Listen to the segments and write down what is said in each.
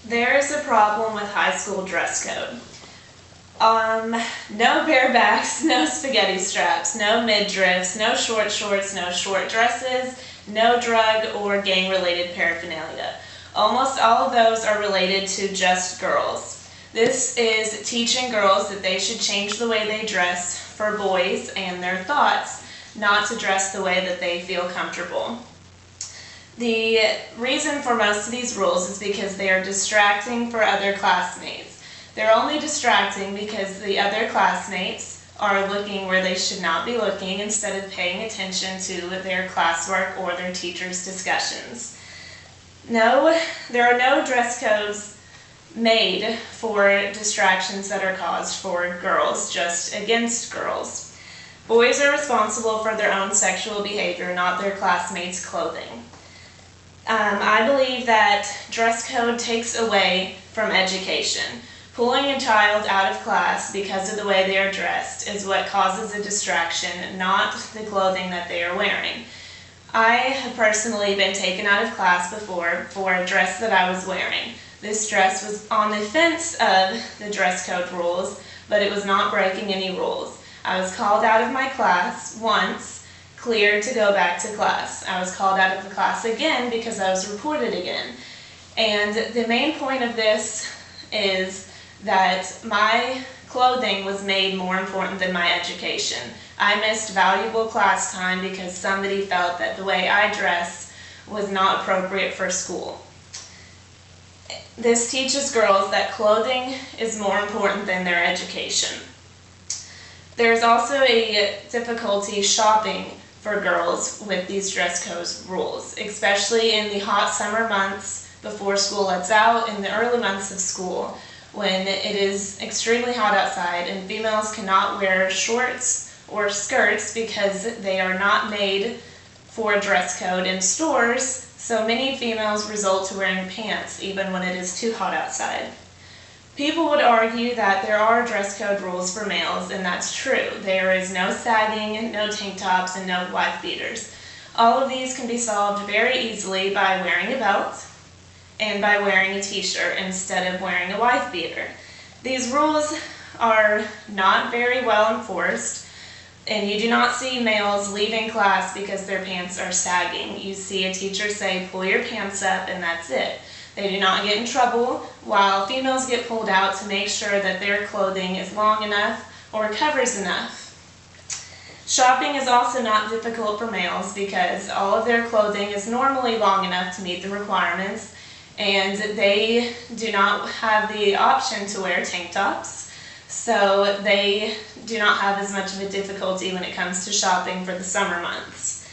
There is a problem with high school dress code. No barebacks, no spaghetti straps, no midriffs, no short shorts, no short dresses, no drug or gang-related paraphernalia. Almost all of those are related to just girls. This is teaching girls that they should change the way they dress for boys and their thoughts, not to dress the way that they feel comfortable. The reason for most of these rules is because they are distracting for other classmates. They're only distracting because the other classmates are looking where they should not be looking instead of paying attention to their classwork or their teacher's discussions. No, there are no dress codes made for distractions that are caused for girls, just against girls. Boys are responsible for their own sexual behavior, not their classmates' clothing. I believe that dress code takes away from education. Pulling a child out of class because of the way they are dressed is what causes a distraction, not the clothing that they are wearing. I have personally been taken out of class before for a dress that I was wearing. This dress was on the fence of the dress code rules, but it was not breaking any rules. I was called out of my class once, cleared to go back to class. I was called out of the class again because I was reported again. And the main point of this is that my clothing was made more important than my education. I missed valuable class time because somebody felt that the way I dress was not appropriate for school. This teaches girls that clothing is more important than their education. There's also a difficulty shopping for girls with these dress code rules, especially in the hot summer months before school lets out, in the early months of school, when it is extremely hot outside and females cannot wear shorts or skirts because they are not made for a dress code in stores, so many females resort to wearing pants even when it is too hot outside. People would argue that there are dress code rules for males, and that's true. There is no sagging, no tank tops, and no wife beaters. All of these can be solved very easily by wearing a belt and by wearing a t-shirt instead of wearing a wife beater. These rules are not very well enforced, and you do not see males leaving class because their pants are sagging. You see a teacher say, "Pull your pants up," and that's it. They do not get in trouble, while females get pulled out to make sure that their clothing is long enough or covers enough. Shopping is also not difficult for males because all of their clothing is normally long enough to meet the requirements, and they do not have the option to wear tank tops, so they do not have as much of a difficulty when it comes to shopping for the summer months.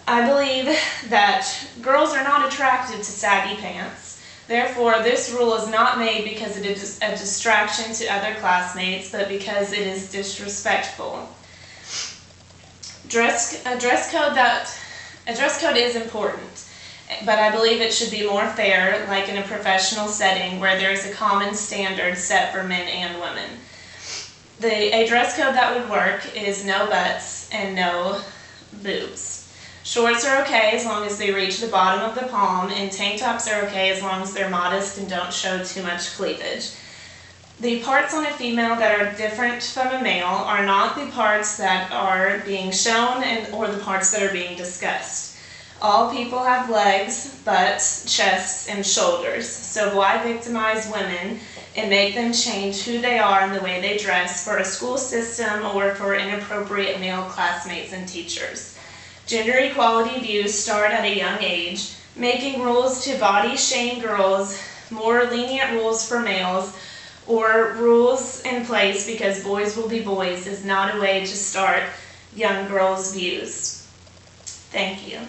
I believe that girls are not attracted to saggy pants. Therefore, this rule is not made because it is a distraction to other classmates, but because it is disrespectful. A dress code is important, but I believe it should be more fair, like in a professional setting where there is a common standard set for men and women. A dress code that would work is no butts and no boobs. Shorts are okay as long as they reach the bottom of the palm, and tank tops are okay as long as they're modest and don't show too much cleavage. The parts on a female that are different from a male are not the parts that are being shown or the parts that are being discussed. All people have legs, butts, chests, and shoulders, so why victimize women and make them change who they are and the way they dress for a school system or for inappropriate male classmates and teachers? Gender equality views start at a young age. Making rules to body shame girls, more lenient rules for males, or rules in place because boys will be boys is not a way to start young girls' views. Thank you.